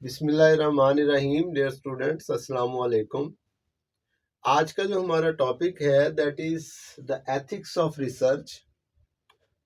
बिस्मिल्लाहिर्रहमानिर्रहीम। Dear students, अस्सलाम वालेकुम। आज का जो हमारा टॉपिक है that is the ethics of research.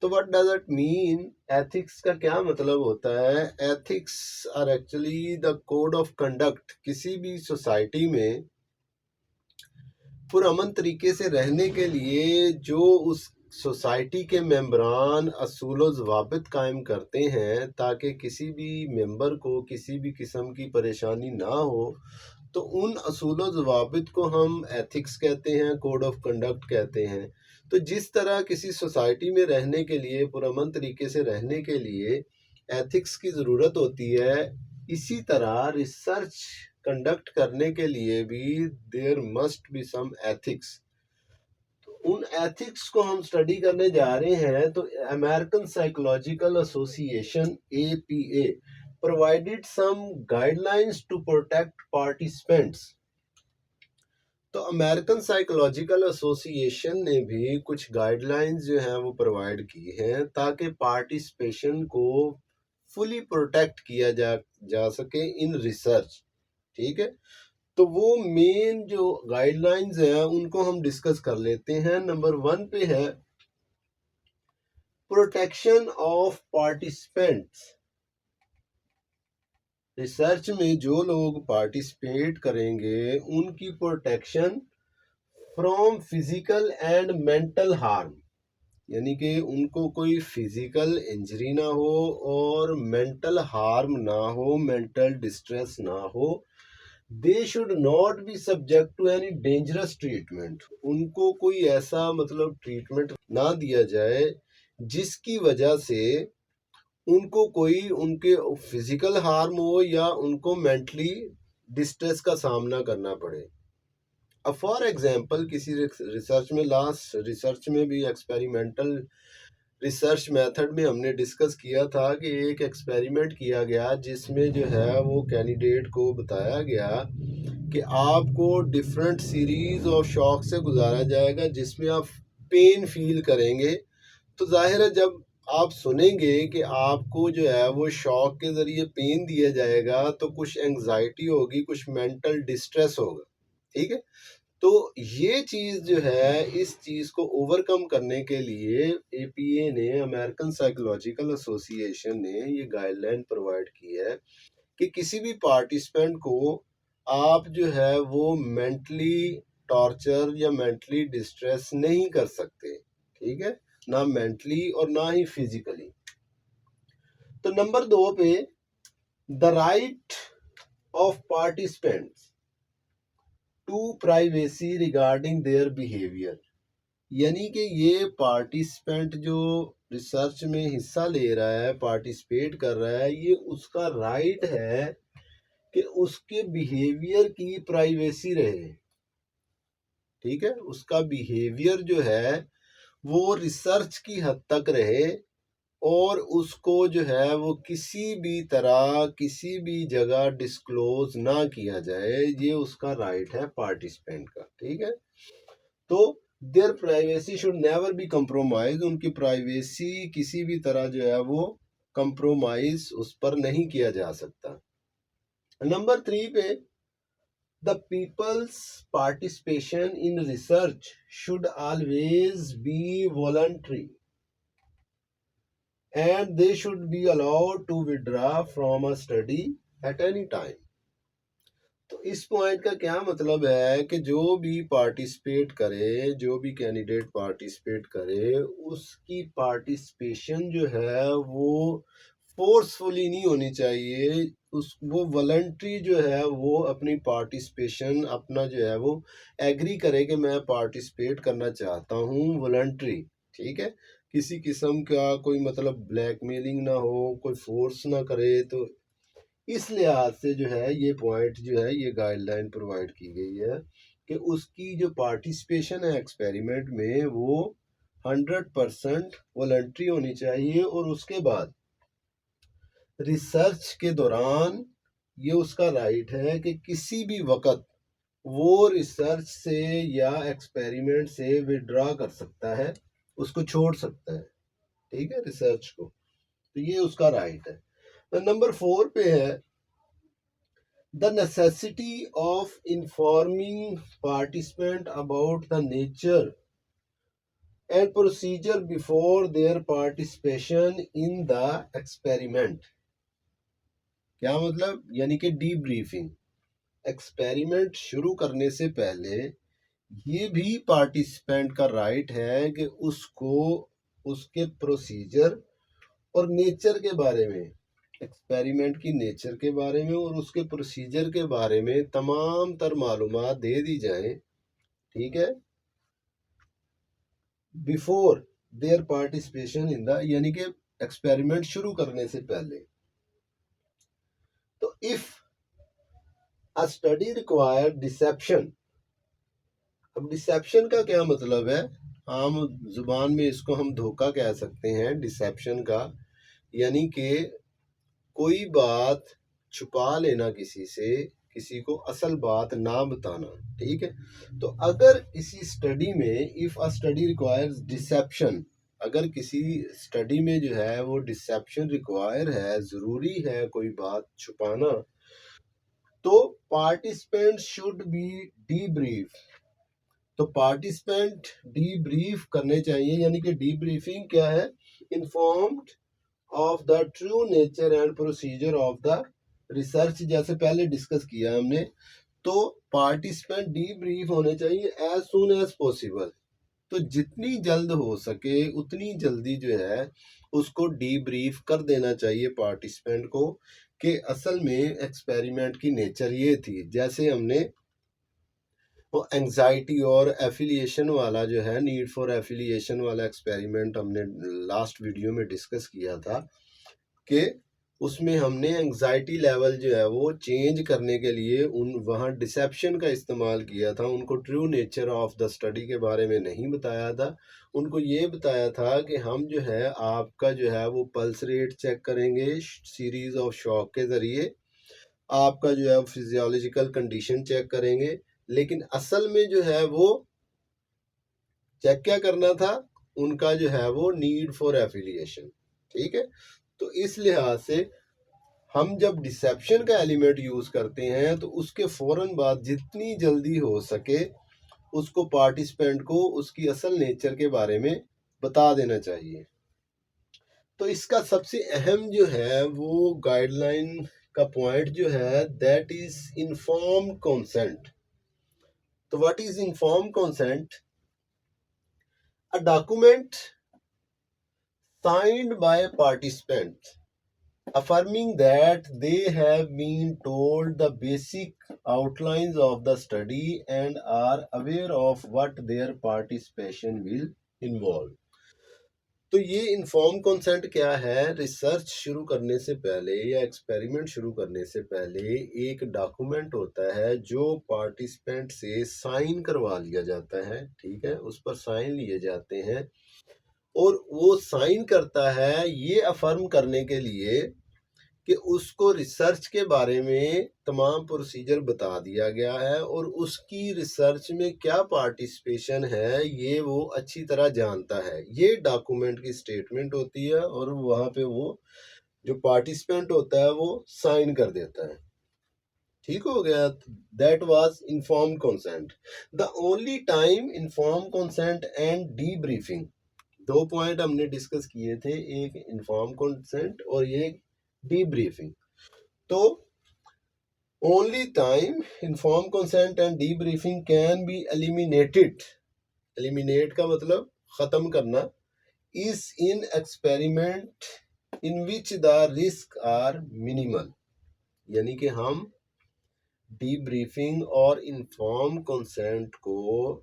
तो what does it mean? Ethics का क्या मतलब होता है? Ethics are actually the code of conduct. किसी भी सोसाइटी में पुरअमन तरीके से रहने के लिए जो उस सोसाइटी के मेंबरान असूल व ज़वाबित कायम करते हैं ताकि किसी भी मेंबर को किसी भी किस्म की परेशानी ना हो, तो उन असूल व ज़वाबित को हम एथिक्स कहते हैं, कोड ऑफ कंडक्ट कहते हैं। तो जिस तरह किसी सोसाइटी में रहने के लिए, पुरअमन तरीके से रहने के लिए एथिक्स की ज़रूरत होती है, इसी तरह रिसर्च कंडक्ट करने के लिए भी there must be some ethics. उन एथिक्स को हम स्टडी करने जा रहे हैं। तो American psychological association APA provided some guidelines to protect participants. तो अमेरिकन साइकोलॉजिकल एसोसिएशन ने भी कुछ गाइडलाइंस जो हैं वो प्रोवाइड की हैं ताकि पार्टिसिपेशन को फुली प्रोटेक्ट किया जा सके इन रिसर्च। ठीक है, तो वो मेन जो गाइडलाइंस हैं उनको हम डिस्कस कर लेते हैं। नंबर 1 पे है प्रोटेक्शन ऑफ पार्टिसिपेंट्स। रिसर्च में जो लोग पार्टिसिपेट करेंगे उनकी protection from physical and mental harm, यानी कि उनको कोई फिजिकल इंजरी ना हो और मेंटल हार्म ना हो, मेंटल डिस्ट्रेस ना हो। They should not be subject to any dangerous treatment. उनको कोई ऐसा मतलब ट्रीटमेंट ना दिया जाए जिसकी वजह से उनको कोई उनके फिजिकल हार्म हो या उनको मेंटली डिस्ट्रेस का सामना करना पड़े। अब फॉर एग्जांपल किसी रिसर्च में, लास्ट रिसर्च में भी एक्सपेरिमेंटल रिसर्च मेथड में हमने डिस्कस किया था कि एक एक्सपेरिमेंट किया गया जिसमें जो है वो कैंडिडेट को बताया गया कि आपको डिफरेंट सीरीज ऑफ शॉक से गुजारा जाएगा जिसमें आप पेन फील करेंगे। तो जाहिर है जब आप सुनेंगे कि आपको जो है वो शॉक के ज़रिए पेन दिया जाएगा तो कुछ एंग्जाइटी होगी, कुछ मेंटल डिस्ट्रेस होगा। ठीक है, तो ये चीज़ जो है, इस चीज़ को ओवरकम करने के लिए APA ने, अमेरिकन साइकोलॉजिकल एसोसिएशन ने ये गाइडलाइन प्रोवाइड की है कि किसी भी पार्टिसिपेंट को आप जो है वो मेंटली टॉर्चर या मेंटली डिस्ट्रेस नहीं कर सकते। ठीक है, ना मेंटली और ना ही फिजिकली। तो नंबर 2 पे the right of participants to privacy regarding their behaviour, यानी कि ये पार्टिसिपेंट जो रिसर्च में हिस्सा ले रहा है, पार्टिसिपेट कर रहा है, ये उसका राइट है कि उसके बिहेवियर की प्राइवेसी रहे। ठीक है, उसका बिहेवियर जो है वो रिसर्च की हद तक रहे और उसको जो है वो किसी भी तरह किसी भी जगह डिस्क्लोज ना किया जाए। ये उसका राइट है पार्टिसिपेंट का। ठीक है, तो their privacy should never be compromise. उनकी प्राइवेसी किसी भी तरह जो है वो कंप्रोमाइज उस पर नहीं किया जा सकता। नंबर 3 पे the peoples participation in research should always be voluntary and they should be allowed to withdraw from a study at any time। तो इस पॉइंट का क्या मतलब है कि जो भी पार्टिसिपेट करे, जो भी कैंडिडेट पार्टिसिपेट करे, उसकी पार्टिसिपेशन जो है वो फोर्सफुली नहीं होनी चाहिए। वो वॉलंटरी जो है वो अपनी पार्टिसिपेशन अपना जो है वो एग्री करे कि मैं पार्टिसिपेट करना चाहता हूँ, वॉलंटरी। ठीक है, किसी किस्म का कोई मतलब ब्लैकमेलिंग ना हो, कोई फोर्स ना करे। तो इस लिहाज से जो है ये पॉइंट जो है ये गाइडलाइन प्रोवाइड की गई है कि उसकी जो पार्टिसिपेशन है एक्सपेरिमेंट में वो 100% वॉलंटरी होनी चाहिए। और उसके बाद रिसर्च के दौरान ये उसका राइट है कि किसी भी वक्त वो रिसर्च से या एक्सपेरिमेंट से विड्रॉ कर सकता है, उसको छोड़ सकता है। ठीक है, रिसर्च को। तो ये उसका राइट है। तो नंबर 4 पे है The necessity of informing participant about the nature and procedure before their participation in the experiment. क्या मतलब? यानी कि डीब्रीफिंग। एक्सपेरिमेंट शुरू करने से पहले ये भी पार्टिसिपेंट का राइट है कि उसको उसके प्रोसीजर और नेचर के बारे में, एक्सपेरिमेंट की नेचर के बारे में और उसके प्रोसीजर के बारे में तमाम तर मालूमात दे दी जाए, ठीक है, before their participation in the, यानी कि एक्सपेरिमेंट शुरू करने से पहले। तो if a study require deception, अब डिसेप्शन का क्या मतलब है? आम जुबान में इसको हम धोखा कह सकते हैं डिसेप्शन का, यानी कि कोई बात छुपा लेना किसी से, किसी को असल बात ना बताना, ठीक है। तो अगर किसी स्टडी में if a study requires deception, अगर किसी स्टडी में जो है वो डिसेप्शन रिक्वायर है, जरूरी है कोई बात छुपाना, तो पार्टिसिपेंट शुड बी डीब्रीफ। तो पार्टिसिपेंट डीब्रीफ करने चाहिए, यानी कि डीब्रीफिंग क्या है? Informed of the true nature and procedure of the research, जैसे पहले डिस्कस किया हमने। तो पार्टिसिपेंट डीब्रीफ होने चाहिए एज सुन एज पॉसिबल। तो जितनी जल्द हो सके उतनी जल्दी जो है उसको डीब्रीफ कर देना चाहिए पार्टिसिपेंट को, कि असल में एक्सपेरिमेंट की नेचर ये थी। जैसे हमने वो एंजाइटी और एफिलिएशन वाला जो है, नीड फॉर एफिलिएशन वाला एक्सपेरिमेंट हमने लास्ट वीडियो में डिस्कस किया था, कि उसमें हमने एंजाइटी लेवल जो है वो चेंज करने के लिए वहाँ डिसेप्शन का इस्तेमाल किया था। उनको true nature of the study के बारे में नहीं बताया था, उनको ये बताया था कि हम जो है आपका जो है वो पल्स रेट चेक करेंगे सीरीज ऑफ शॉक के ज़रिए, आपका जो है फिजियोलॉजिकल कंडीशन चेक करेंगे। लेकिन असल में जो है वो चेक क्या करना था? उनका जो है वो नीड फॉर एफिलिएशन, ठीक है। तो इस लिहाज से हम जब डिसेप्शन का एलिमेंट यूज करते हैं तो उसके फौरन बाद जितनी जल्दी हो सके उसको पार्टिसिपेंट को उसकी असल नेचर के बारे में बता देना चाहिए। तो इसका सबसे अहम जो है वो गाइडलाइन का पॉइंट जो है दैट इज इन्फॉर्म्ड कंसेंट। तो what is informed consent? A document signed by participants affirming that they have been told the basic outlines of the study and are aware of what their participation will involve। तो ये inform consent क्या है? Research शुरू करने से पहले या experiment शुरू करने से पहले एक डॉक्यूमेंट होता है जो पार्टिसिपेंट से साइन करवा लिया जाता है, ठीक है, उस पर साइन लिए जाते हैं और वो साइन करता है ये अफर्म करने के लिए कि उसको रिसर्च के बारे में तमाम प्रोसीजर बता दिया गया है और उसकी रिसर्च में क्या पार्टिसिपेशन है ये वो अच्छी तरह जानता है। ये डॉक्यूमेंट की स्टेटमेंट होती है और वहाँ पे वो जो पार्टिसिपेंट होता है वो साइन कर देता है। ठीक हो गया? That was informed consent. The only time informed consent and debriefing, दो पॉइंट हमने डिस्कस किए थे, एक इन्फॉर्म कंसेंट और ये डीब्रीफिंग। तो only time inform consent and debriefing can be eliminated, eliminate का मतलब खत्म करना, is in experiment in which the risk are minimal. यानी कि हम डीब्रीफिंग और इन्फॉर्म कंसेंट को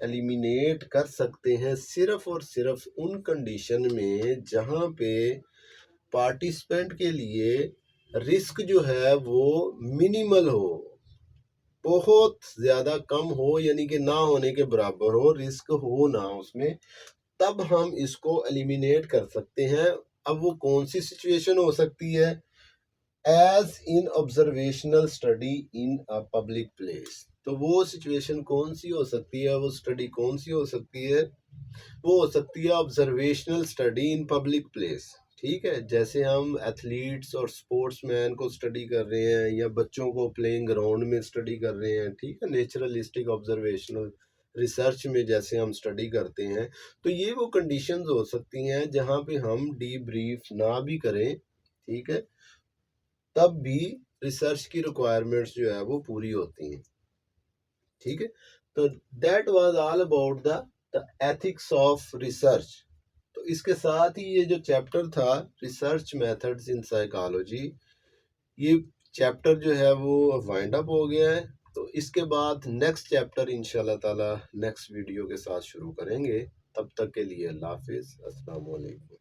एलिमिनेट कर सकते हैं सिर्फ और सिर्फ उन कंडीशन में जहां पे पार्टिसिपेंट के लिए रिस्क जो है वो मिनिमल हो, बहुत ज़्यादा कम हो, यानी कि ना होने के बराबर हो, रिस्क हो ना उसमें, तब हम इसको एलिमिनेट कर सकते हैं। अब वो कौन सी सिचुएशन हो सकती है? As in observational study in a public place. तो वो सिचुएशन कौन सी हो सकती है, वो स्टडी कौन सी हो सकती है? वो हो सकती है observational study in public place, ठीक है, जैसे हम एथलीट्स और स्पोर्ट्समैन को स्टडी कर रहे हैं या बच्चों को प्लेइंग ग्राउंड में स्टडी कर रहे हैं, ठीक है, नेचुरलिस्टिक ऑब्जर्वेशनल रिसर्च में जैसे हम स्टडी करते हैं, तो ये वो कंडीशंस हो सकती हैं जहाँ पे हम डीब्रीफ ना भी करें, ठीक है, तब भी रिसर्च की रिक्वायरमेंट्स जो है वो पूरी होती हैं, ठीक है। तो that was all about the ethics of research. तो इसके साथ ही ये जो चैप्टर था रिसर्च मेथड्स इन साइकोलॉजी, ये चैप्टर जो है वो वाइंड अप हो गया है। तो इसके बाद नेक्स्ट चैप्टर इंशाल्लाह ताला नेक्स्ट वीडियो के साथ शुरू करेंगे। तब तक के लिए अल्लाह हाफिज़, अस्सलाम वालेकुम।